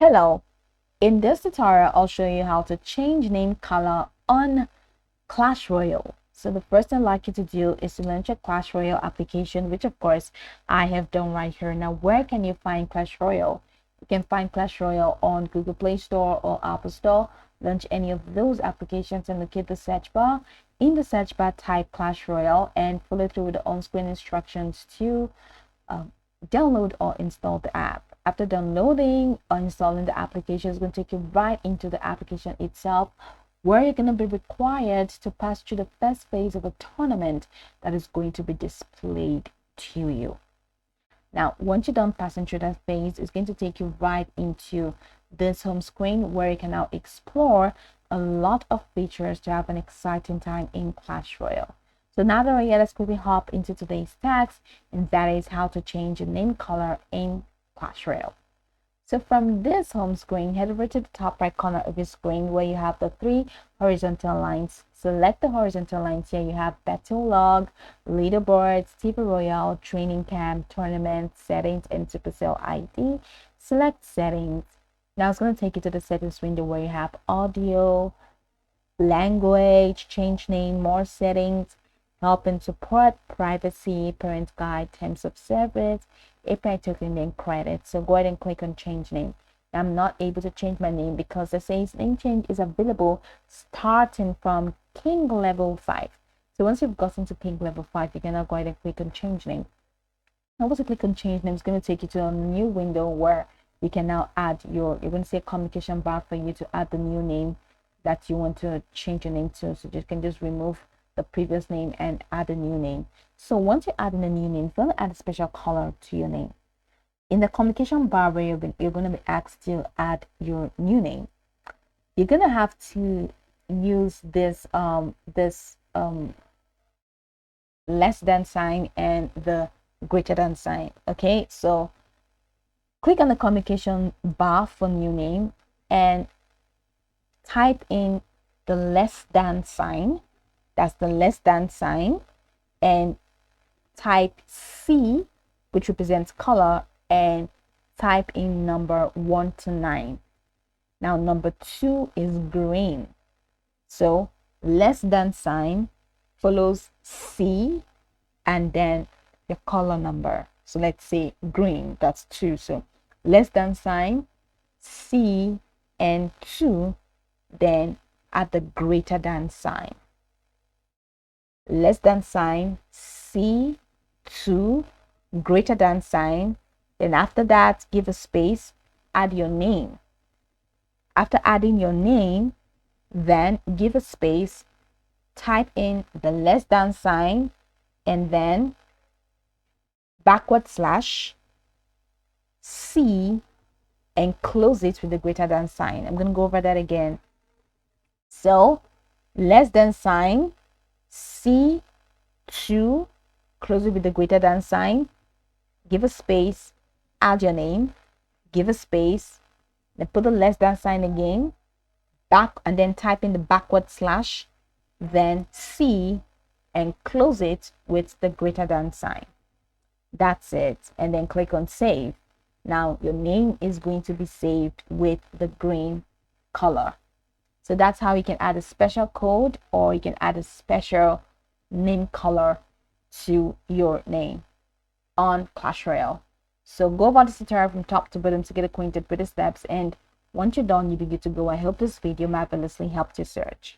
Hello, in this tutorial I'll show you how to change name color on Clash Royale. So the first thing I'd like you to do is to launch a Clash Royale application, which of course I have done right here. Now, where can you find Clash Royale? You can find Clash Royale on Google Play Store or Apple Store. Launch any of those applications and locate the search bar. In the search bar, type Clash Royale and follow through with the on-screen instructions to download or install the app. After downloading or installing the application, it's going to take you right into the application itself, where you're going to be required to pass through the first phase of a tournament that is going to be displayed to you. Now, once you're done passing through that phase, it's going to take you right into this home screen where you can now explore a lot of features to have an exciting time in Clash Royale. So now that we're here, let's quickly hop into today's task, and that is how to change your name color in Clash Royale. So from this home screen, head over to the top right corner of your screen where you have the three horizontal lines. Select the horizontal lines here. You have battle log, leaderboards, TV Royale, training camp, tournament, settings, and Supercell ID. Select settings. Now it's going to take you to the settings window where you have audio, language, change name, more settings, help and support, privacy, parent guide, terms of service, API token, and credit. So go ahead and click on change name. I'm not able to change my name because it says name change is available starting from King level 5. So once you've gotten to King level 5, you can now go ahead and click on change name. Now once you click on change name, it's going to take you to a new window where you can now add you're going to see a communication bar for you to add the new name that you want to change your name to. So you can just remove the previous name and add a new name. So once you add in a new name, you're going to add a special color to your name. In the communication bar where you're going to be asked to add your new name, you're going to have to use this less than sign and the greater than sign. Okay, so click on the communication bar for new name and type in the less than sign. That's the less than sign, and type C, which represents color, and type in number 1 to 9. Now number 2 is green, so less than sign follows C and then the color number. So let's say green, that's 2. So less than sign, C, and 2, then add the greater than sign. Less than sign, C, 2, greater than sign. Then after that, give a space, add your name. After adding your name, then give a space, type in the less than sign, and then backward slash C, and close it with the greater than sign. I'm going to go over that again. So less than sign, C, 2, close it with the greater than sign, give a space, add your name, give a space, then put the less than sign again, back, and then type in the backward slash, then C, and close it with the greater than sign. That's it. And then click on save. Now your name is going to be saved with the green color. So that's how you can add a special code, or you can add a special name color to your name on Clash Royale. So go about this tutorial from top to bottom to get acquainted with the steps, and once you're done, you'll be good to go. I hope this video marvelously helped your search.